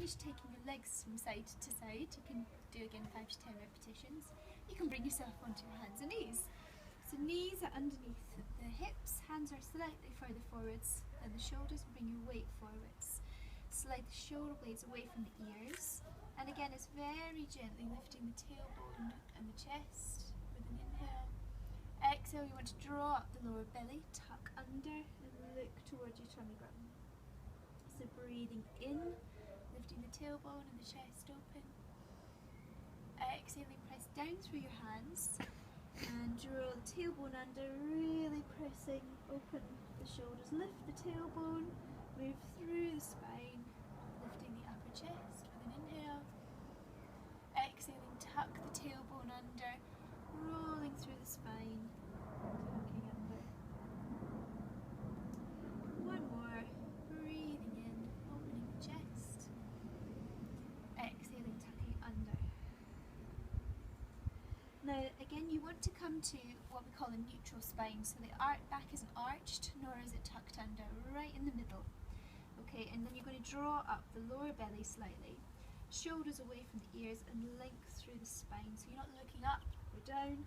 finish taking your legs from side to side, you can do again 5 to 10 repetitions. You can bring yourself onto your hands and knees. So knees are underneath the hips, hands are slightly further forwards than the shoulders, bring your weight forwards. Slide the shoulder blades away from the ears, and again it's very gently lifting the tailbone and the chest with an inhale. Exhale, you want to draw up the lower belly, tuck under and look towards your tummy button. So breathing in, lifting the tailbone and the chest open. Exhaling, press down through your hands and draw the tailbone under, really pressing open the shoulders. Lift the tailbone, move through the spine, lifting the upper chest with an inhale. Exhaling, tuck the tailbone under, rolling through the spine, tucking under. One more, breathing in, opening the chest. Exhaling, tucking under. Now again, you want to come to what we call a neutral spine, so the back isn't arched nor is it tucked under, right in the middle. Okay, and then you're going to draw up the lower belly slightly, shoulders away from the ears and length through the spine, so you're not looking up or down,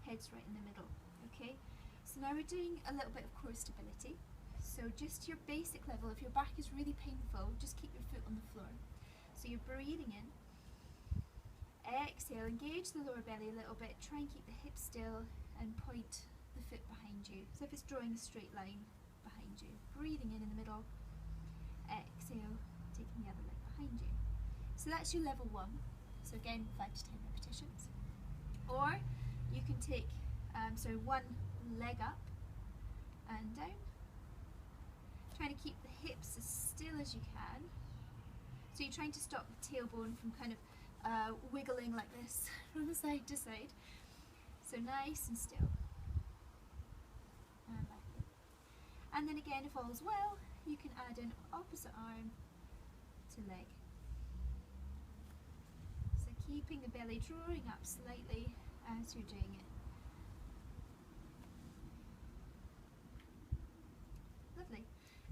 head's right in the middle. Okay, so now we're doing a little bit of core stability. So just your basic level, if your back is really painful, just keep your foot on the floor. So you're breathing in. Exhale, engage the lower belly a little bit, try and keep the hips still and point the foot behind you. So if it's drawing a straight line behind you, breathing in the middle, exhale, taking the other leg behind you. So that's your level 1. So again, 5 to 10 repetitions. Or you can take, one leg up and down, trying to keep the hips as still as you can. So you're trying to stop the tailbone from kind of wiggling like this from side to side. So nice and still. And back in. And then again, if all's well, you can add an opposite arm to leg. So keeping the belly drawing up slightly as you're doing it. Lovely.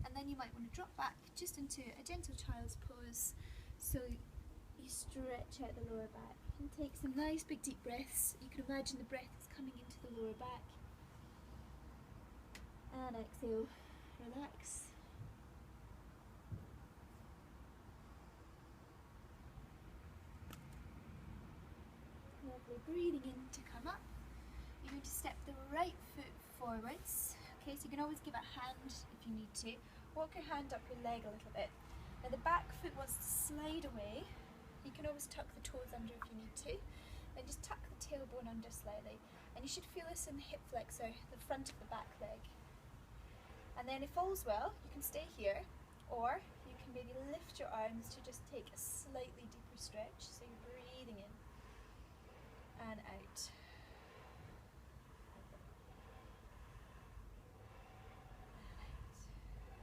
And then you might want to drop back just into a gentle child's pose. So you stretch out the lower back and take some nice big deep breaths. You can imagine the breath is coming into the lower back. And exhale, relax. Lovely, breathing in to come up. You're going to step the right foot forwards. Okay, so you can always give a hand if you need to. Walk your hand up your leg a little bit. Now the back foot wants to slide away. You can always tuck the toes under if you need to. Then just tuck the tailbone under slightly. And you should feel this in the hip flexor, the front of the back leg. And then if all's well, you can stay here, or you can maybe lift your arms to just take a slightly deeper stretch. So you're breathing in and out.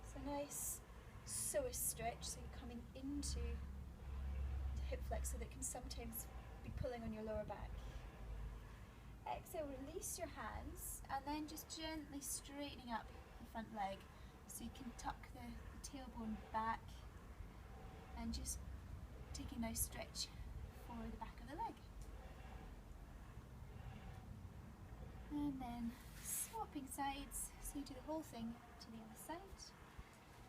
So nice psoas stretch, so you're coming into the hip flexor that can sometimes be pulling on your lower back. Exhale, release your hands and then just gently straightening up the front leg so you can tuck the tailbone back and just take a nice stretch for the back of the leg. And then swapping sides, so you do the whole thing to the other side.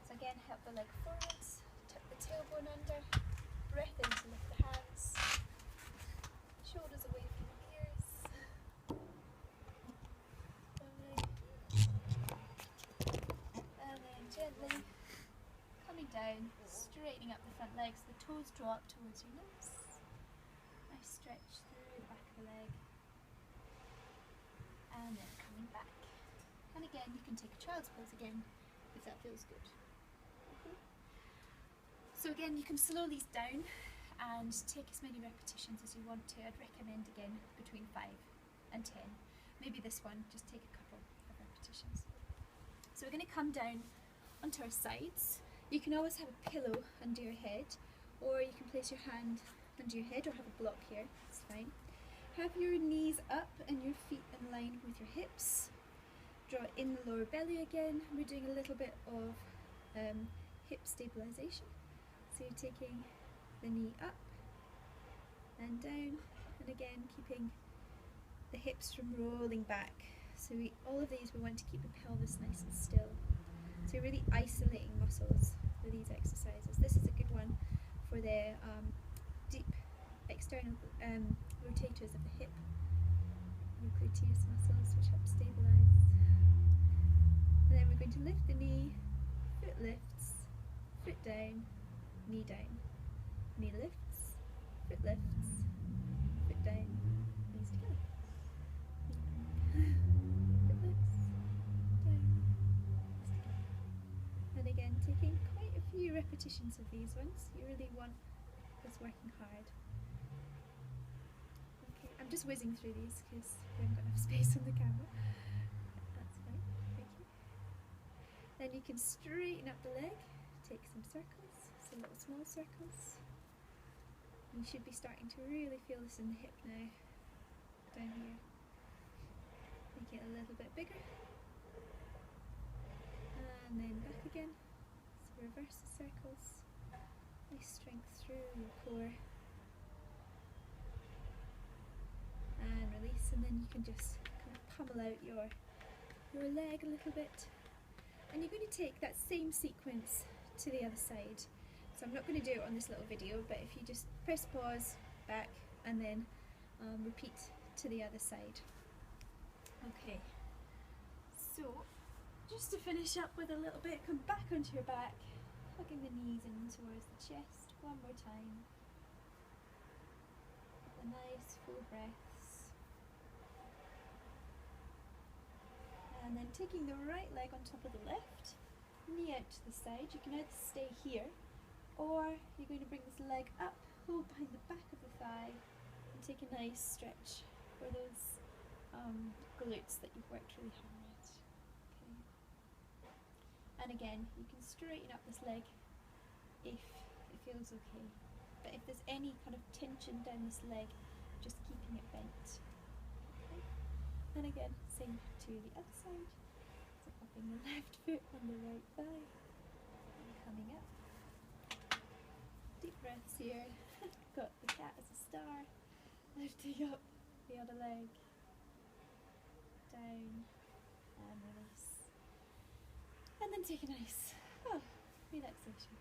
So again, help the leg forwards, tuck the tailbone under, breath in to lift the hands, shoulders away from the ears. And then gently coming down, straightening up the front legs, the toes draw up towards your nose. Nice stretch through the back of the leg. And then coming back. And again, you can take a child's pose again if that feels good. Okay. So again, you can slow these down and take as many repetitions as you want to. I'd recommend again between 5 and 10. Maybe this one, just take a couple of repetitions. So we're going to come down onto our sides. You can always have a pillow under your head, or you can place your hand under your head or have a block here, it's fine. Have your knees up and your feet in line with your hips. Draw in the lower belly again. We're doing a little bit of hip stabilization. So you're taking the knee up and down, and again keeping the hips from rolling back. So all of these we want to keep the pelvis nice and still. So you're really isolating muscles for these exercises. This is a good one for the deep external rotators of the hip, your gluteus muscles, which help stabilise. And then we're going to lift the knee, foot lifts, foot down, knee down. Knee lifts, foot lifts, foot down, knees together. Foot lifts, down, knees together. And again, taking quite a few repetitions of these ones. You really want this working hard. Okay, I'm just whizzing through these because we haven't got enough space on the camera. That's fine, thank you. Then you can straighten up the leg, take some circles, some little small circles. You should be starting to really feel this in the hip now, down here. Make it a little bit bigger. And then back again. So reverse the circles. Nice strength through your core. And release, and then you can just kind of pummel out your leg a little bit. And you're going to take that same sequence to the other side. So I'm not going to do it on this little video, but if you just press pause, back, and then repeat to the other side. Okay, so just to finish up with a little bit, come back onto your back, hugging the knees in towards the chest one more time. A nice full breaths. And then taking the right leg on top of the left, knee out to the side. You can either stay here, or you're going to bring this leg up, hold behind the back of the thigh, and take a nice stretch for those glutes that you've worked really hard at. Okay. And again, you can straighten up this leg if it feels okay. But if there's any kind of tension down this leg, just keeping it bent. Okay. And again, same to the other side. So popping the left foot on the right thigh, and coming up. Deep breaths here. Got the cat as a star. Lifting up the other leg. Down and release. And then take a nice relaxation.